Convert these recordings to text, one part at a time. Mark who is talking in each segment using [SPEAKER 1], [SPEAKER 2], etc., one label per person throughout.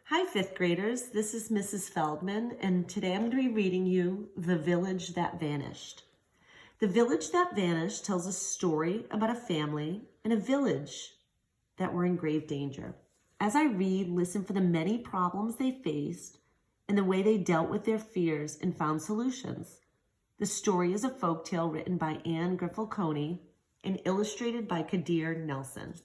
[SPEAKER 1] Hi, fifth graders. This is Mrs. Feldman, and today I'm going to be reading you The Village That Vanished. The Village That Vanished tells a story about a family and a village that were in grave danger. As I read, listen for the many problems they faced and the way they dealt with their fears and found solutions. The story is a folktale written by Anne Griffel-Coney and illustrated by Kadir Nelson.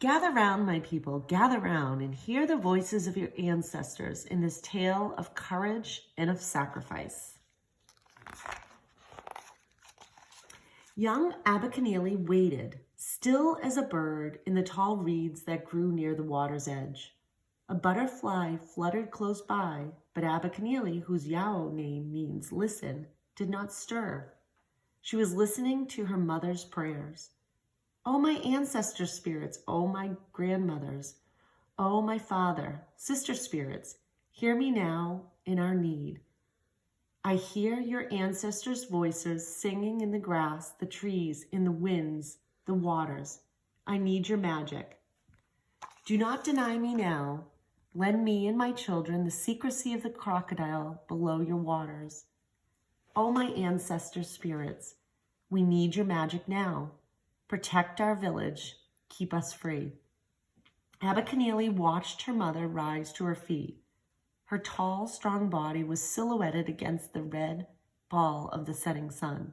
[SPEAKER 1] Gather round, my people, gather round and hear the voices of your ancestors in this tale of courage and of sacrifice. Young Aberconneely waited, still as a bird, in the tall reeds that grew near the water's edge. A butterfly fluttered close by, but Aberconneely, whose Yao name means listen, did not stir. She was listening to her mother's prayers. Oh, my ancestor spirits, oh, my grandmothers, oh, my father, sister spirits, hear me now in our need. I hear your ancestors' voices singing in the grass, the trees, in the winds, the waters. I need your magic. Do not deny me now. Lend me and my children the secrecy of the crocodile below your waters. Oh, my ancestor spirits, we need your magic now. Protect our village, keep us free. Aberconneely watched her mother rise to her feet. Her tall, strong body was silhouetted against the red ball of the setting sun.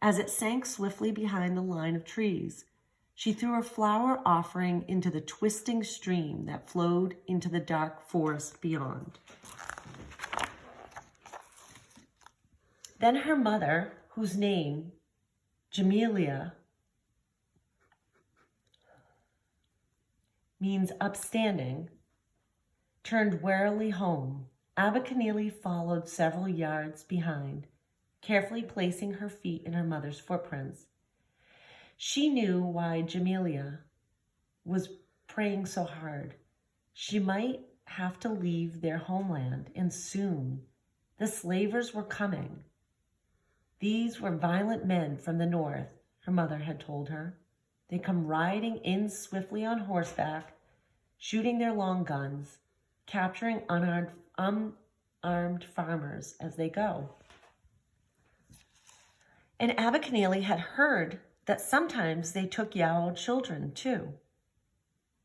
[SPEAKER 1] As it sank swiftly behind the line of trees, she threw a flower offering into the twisting stream that flowed into the dark forest beyond. Then her mother, whose name, Jamelia, means upstanding, turned warily home. Aberconneely followed several yards behind, carefully placing her feet in her mother's footprints. She knew why Jamelia was praying so hard. She might have to leave their homeland, and soon. The slavers were coming. These were violent men from the north, her mother had told her. They come riding in swiftly on horseback, shooting their long guns, capturing unarmed farmers as they go. And Aberconneely had heard that sometimes they took Yao children too.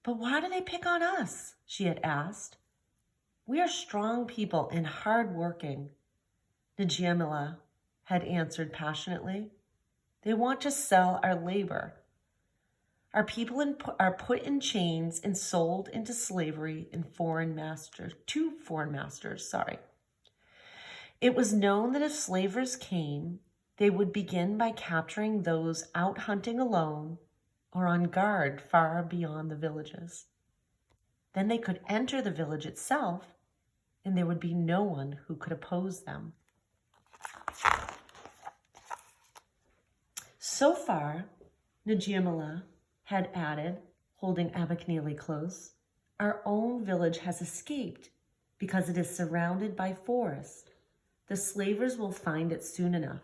[SPEAKER 1] But why do they pick on us? She had asked. We are strong people and hard-working, Njamila had answered passionately. They want to sell our labor. Our people are put in chains and sold into slavery to foreign masters. It was known that if slavers came, they would begin by capturing those out hunting alone or on guard far beyond the villages. Then they could enter the village itself, and there would be no one who could oppose them. So far, Njamila had added, holding Aberconneely close, our own village has escaped because it is surrounded by forest. The slavers will find it soon enough.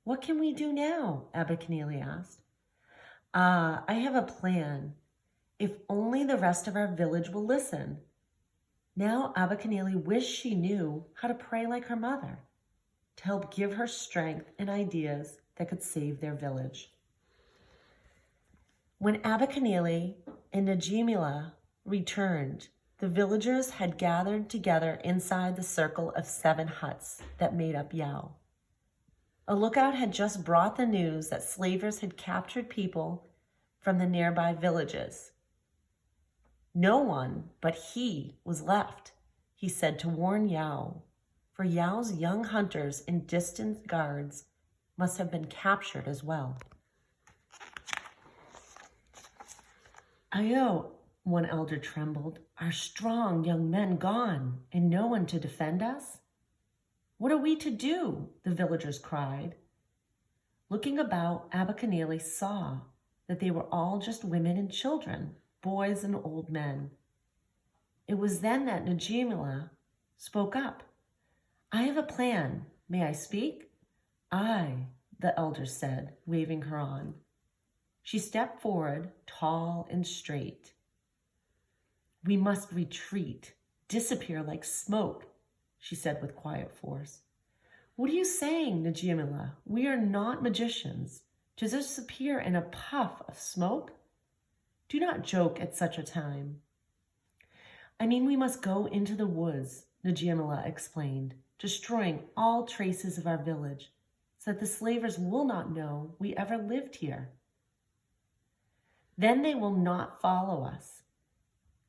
[SPEAKER 1] What can we do now? Aberconneely asked. I have a plan. If only the rest of our village will listen. Now Aberconneely wished she knew how to pray like her mother, to help give her strength and ideas that could save their village. When Aberconneely and Njamila returned, the villagers had gathered together inside the circle of 7 huts that made up Yao. A lookout had just brought the news that slavers had captured people from the nearby villages. No one but he was left, he said, to warn Yao, for Yao's young hunters and distant guards must have been captured as well. Ayo, one elder trembled. Our strong young men gone, and no one to defend us? What are we to do? The villagers cried. Looking about, Aberconneely saw that they were all just women and children, boys and old men. It was then that Njamila spoke up. I have a plan. May I speak? I, the elders said, waving her on. She stepped forward, tall and straight. We must retreat, disappear like smoke, she said with quiet force. What are you saying, Najimila? We are not magicians. To disappear in a puff of smoke? Do not joke at such a time. I mean, we must go into the woods, Najimila explained, destroying all traces of our village, so that the slavers will not know we ever lived here. Then they will not follow us,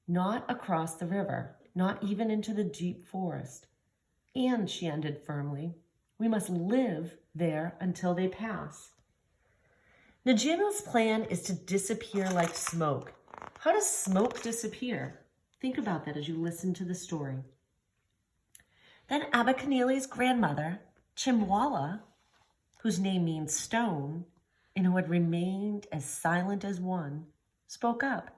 [SPEAKER 1] not across the river, not even into the deep forest. And, she ended firmly, we must live there until they pass. Najimila's plan is to disappear like smoke. How does smoke disappear? Think about that as you listen to the story. Then Abakanili's grandmother, Chimwala, whose name means stone, and who had remained as silent as one, spoke up.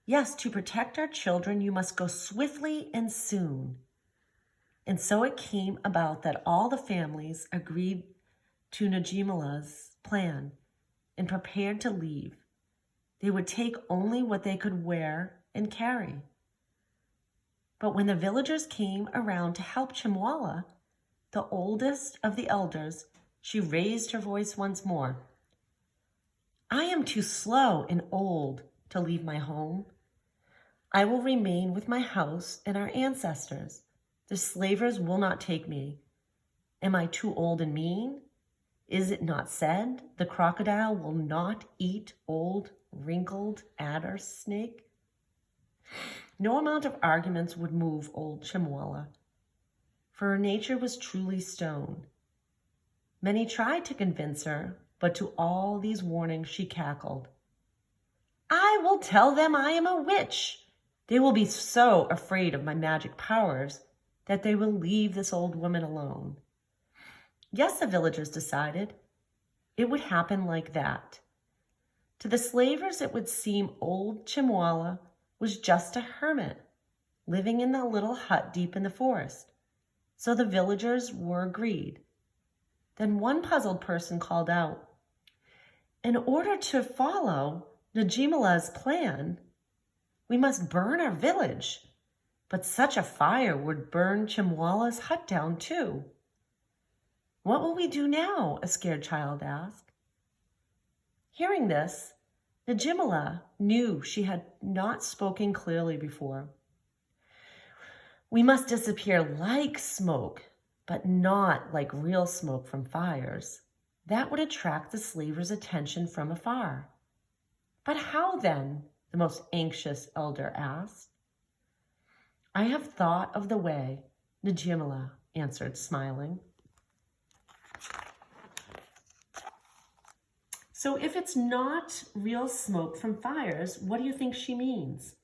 [SPEAKER 1] Yes, to protect our children, you must go swiftly and soon. And so it came about that all the families agreed to Najimila's plan and prepared to leave. They would take only what they could wear and carry. But when the villagers came around to help Chimwala, the oldest of the elders, she raised her voice once more. I am too slow and old to leave my home. I will remain with my house and our ancestors. The slavers will not take me. Am I too old and mean? Is it not said the crocodile will not eat old, wrinkled adder snake? No amount of arguments would move old Chimwala, for her nature was truly stone. Many tried to convince her, but to all these warnings she cackled. I will tell them I am a witch. They will be so afraid of my magic powers that they will leave this old woman alone. Yes, the villagers decided. It would happen like that. To the slavers, it would seem old Chimwala was just a hermit, living in a little hut deep in the forest. So the villagers were agreed. Then one puzzled person called out, in order to follow Najimila's plan, we must burn our village. But such a fire would burn Chimwala's hut down too. What will we do now? A scared child asked. Hearing this, Najimila knew she had not spoken clearly before. We must disappear like smoke, but not like real smoke from fires. That would attract the slavers' attention from afar. But how then? The most anxious elder asked. I have thought of the way, Najimila answered, smiling. So if it's not real smoke from fires, what do you think she means?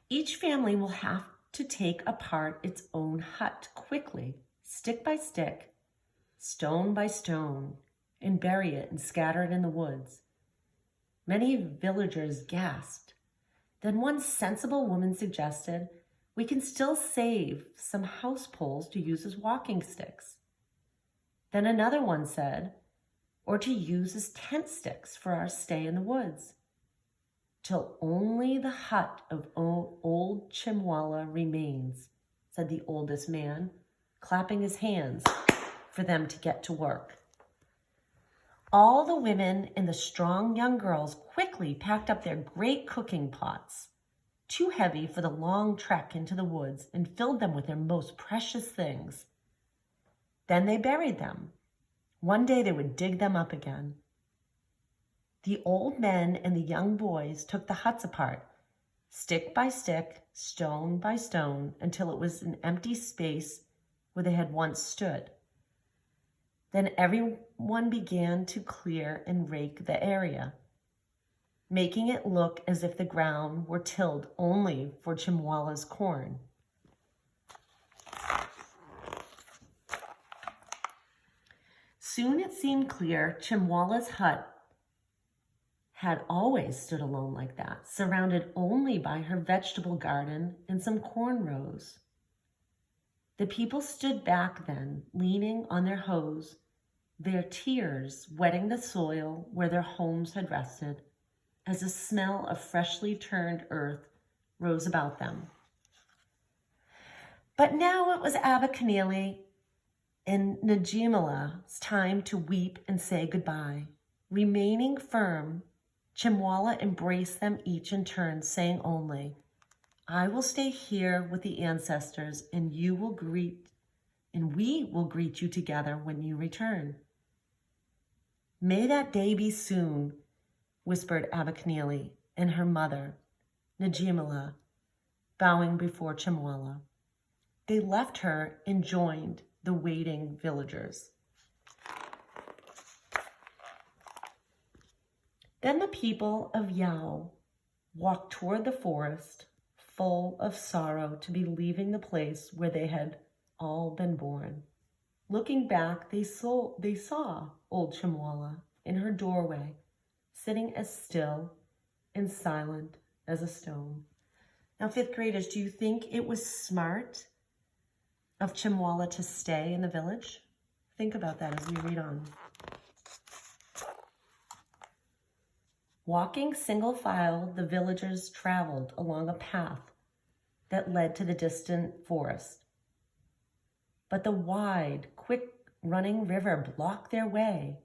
[SPEAKER 1] Each family will have to take apart its own hut quickly, stick by stick, stone by stone, and bury it and scatter it in the woods. Many villagers gasped. Then one sensible woman suggested, we can still save some house poles to use as walking sticks. Then another one said, or to use as tent sticks for our stay in the woods, till only the hut of old Chimwala remains, said the oldest man, clapping his hands for them to get to work. All the women and the strong young girls quickly packed up their great cooking pots, too heavy for the long trek into the woods, and filled them with their most precious things. Then they buried them. One day they would dig them up again. The old men and the young boys took the huts apart, stick by stick, stone by stone, until it was an empty space where they had once stood. Then everyone began to clear and rake the area, making it look as if the ground were tilled only for Chimwala's corn. Soon it seemed clear Chimwala's hut had always stood alone like that, surrounded only by her vegetable garden and some corn rows. The people stood back then, leaning on their hoes, their tears wetting the soil where their homes had rested, as a smell of freshly turned earth rose about them. But now it was Abikenele and Njimala's time to weep and say goodbye. Remaining firm, Chimwala embraced them each in turn, saying only, "I will stay here with the ancestors, and we will greet you together when you return." "May that day be soon," whispered Abikenele and her mother, Njimala, bowing before Chimwala. They left her and joined the waiting villagers. Then the people of Yao walked toward the forest, full of sorrow to be leaving the place where they had all been born. Looking back, they saw old Chimwala in her doorway, sitting as still and silent as a stone. Now, fifth graders, do you think it was smart of Chimwala to stay in the village? Think about that as we read on. Walking single file, the villagers traveled along a path that led to the distant forest. But the wide, quick-running river blocked their way.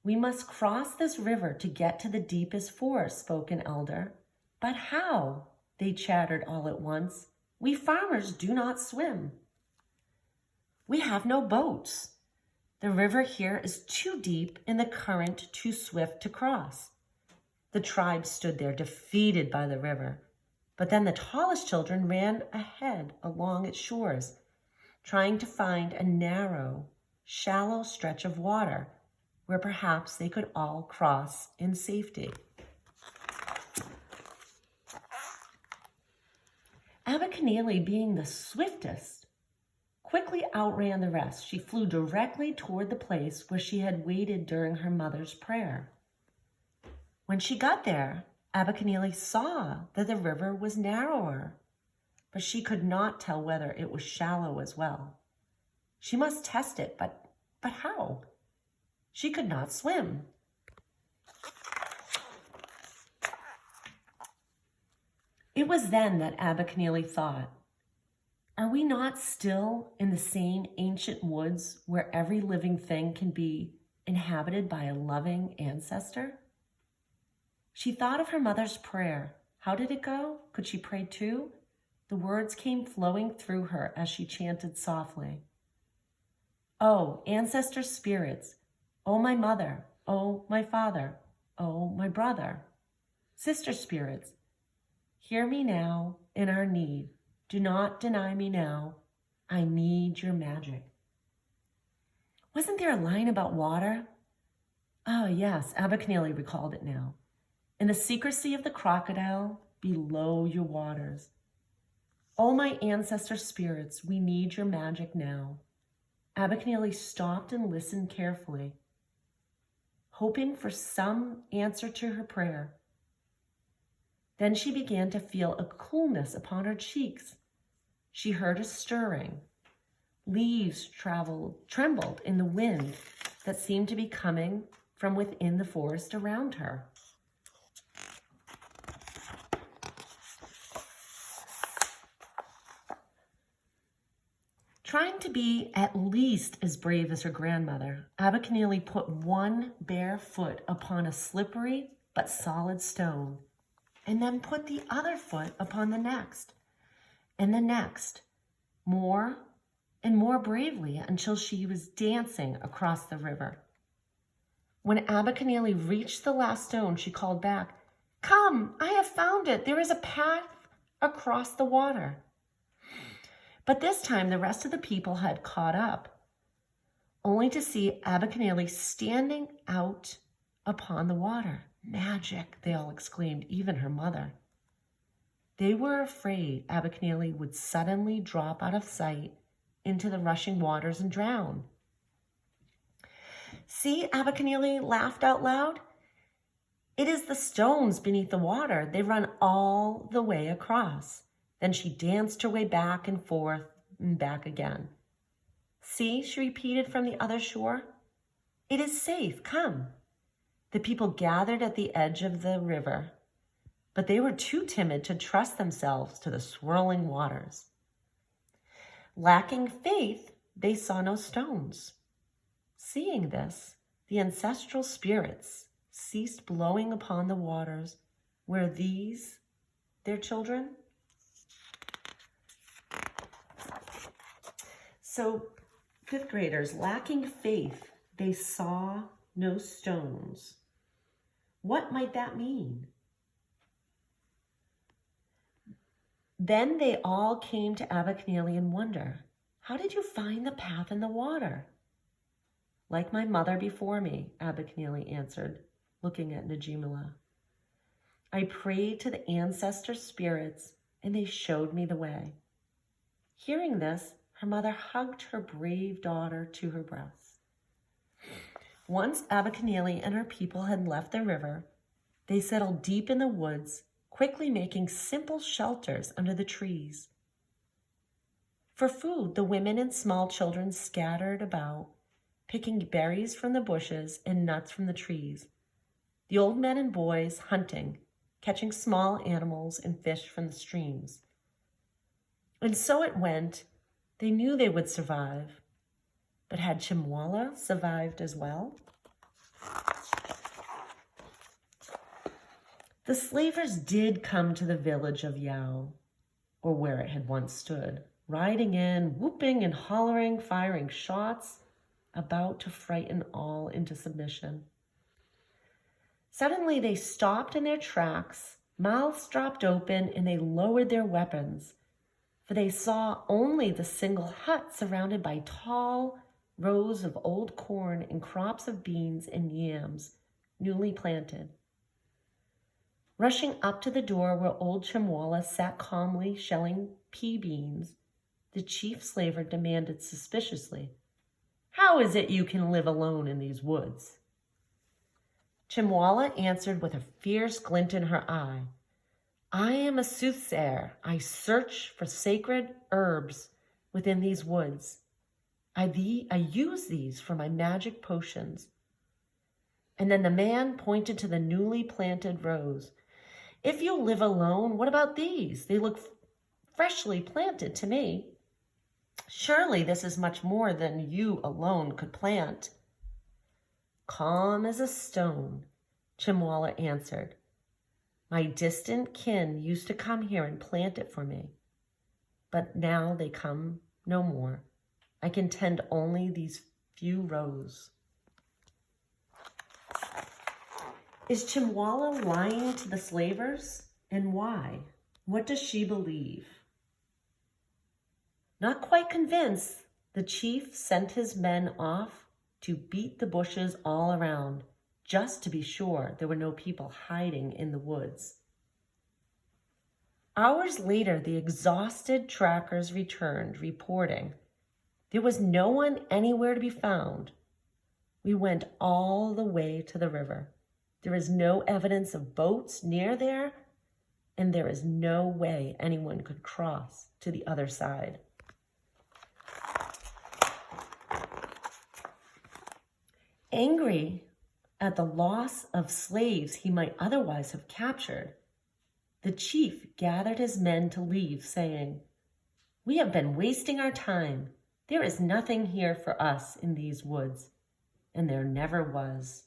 [SPEAKER 1] "We must cross this river to get to the deepest forest," spoke an elder. "But how?" they chattered all at once. "We farmers do not swim." "We have no boats. The river here is too deep and the current too swift to cross." The tribe stood there, defeated by the river. But then the tallest children ran ahead along its shores, trying to find a narrow, shallow stretch of water where perhaps they could all cross in safety. Abikenele, being the swiftest, quickly outran the rest. She flew directly toward the place where she had waited during her mother's prayer. When she got there, Abikenele saw that the river was narrower, but she could not tell whether it was shallow as well. She must test it, but how? She could not swim. It was then that Abikenele thought, "Are we not still in the same ancient woods where every living thing can be inhabited by a loving ancestor?" She thought of her mother's prayer. How did it go? Could she pray too? The words came flowing through her as she chanted softly. "Oh, ancestor spirits, oh my mother, oh my father, oh my brother. Sister spirits, hear me now in our need. Do not deny me now. I need your magic." Wasn't there a line about water? Oh yes, Abikenele recalled it now. "In the secrecy of the crocodile, below your waters. Oh, my ancestor spirits, we need your magic now." Abikenele stopped and listened carefully, hoping for some answer to her prayer. Then she began to feel a coolness upon her cheeks. She heard a stirring. Leaves trembled in the wind that seemed to be coming from within the forest around her. Trying to be at least as brave as her grandmother, Abikenele put one bare foot upon a slippery but solid stone, and then put the other foot upon the next, and the next, more and more bravely until she was dancing across the river. When Abikenele reached the last stone, she called back, "Come, I have found it. There is a path across the water." But this time the rest of the people had caught up, only to see Abikenele standing out upon the water. "Magic," they all exclaimed, even her mother. They were afraid Abikenele would suddenly drop out of sight into the rushing waters and drown. "See," Abikenele laughed out loud. "It is the stones beneath the water. They run all the way across." Then she danced her way back and forth and back again. See, she repeated from the other shore. It is safe, come. The people gathered at the edge of the river, but they were too timid to trust themselves to the swirling waters. Lacking faith, they saw no stones. Seeing this, the ancestral spirits ceased blowing upon the waters where these, their children. So, fifth graders, lacking faith, they saw no stones. What might that mean? Then they all came to Abercrombie in wonder. How did you find the path in the water? Like my mother before me, Abercrombie answered, looking at Najimullah. I prayed to the ancestor spirits, and they showed me the way. Hearing this, her mother hugged her brave daughter to her breast. Once Abercrombie and her people had left the river, they settled deep in the woods, quickly making simple shelters under the trees. For food, the women and small children scattered about, picking berries from the bushes and nuts from the trees. The old men and boys hunting, catching small animals and fish from the streams. And so it went. They knew they would survive. But had Chimwalla survived as well? The slavers did come to the village of Yao, or where it had once stood, riding in, whooping and hollering, firing shots, about to frighten all into submission. Suddenly they stopped in their tracks, mouths dropped open, and they lowered their weapons, for they saw only the single hut surrounded by tall rows of old corn and crops of beans and yams, newly planted. Rushing up to the door where old Chimwalla sat calmly shelling pea beans, the chief slaver demanded suspiciously, "How is it you can live alone in these woods?" Chimwalla answered with a fierce glint in her eye, "I am a soothsayer. I search for sacred herbs within these woods. I use these for my magic potions." And then the man pointed to the newly planted rows. "If you live alone, what about these? They look freshly planted to me. Surely this is much more than you alone could plant." Calm as a stone, Chimwalla answered, "My distant kin used to come here and plant it for me, but now they come no more. I can tend only these few rows." Is Chimwalla lying to the slavers? And why? What does she believe? Not quite convinced, the chief sent his men off to beat the bushes all around, just to be sure there were no people hiding in the woods. Hours later, the exhausted trackers returned, reporting there was no one anywhere to be found. "We went all the way to the river. There is no evidence of boats near there, and there is no way anyone could cross to the other side." Angry at the loss of slaves he might otherwise have captured, the chief gathered his men to leave, saying, "We have been wasting our time. There is nothing here for us in these woods, and there never was."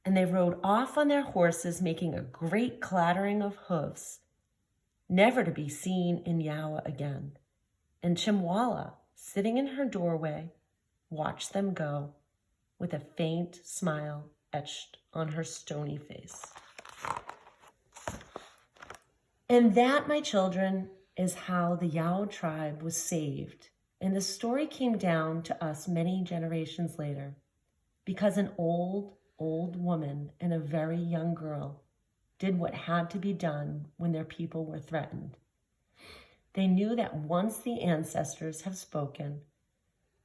[SPEAKER 1] And they rode off on their horses, making a great clattering of hoofs, never to be seen in Yao again. And Chimwalla, sitting in her doorway, watched them go, with a faint smile etched on her stony face. And that, my children, is how the Yao tribe was saved. And the story came down to us many generations later, because an old woman and a very young girl did what had to be done when their people were threatened. They knew that once the ancestors have spoken,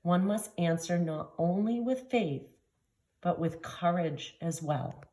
[SPEAKER 1] one must answer not only with faith, but with courage as well.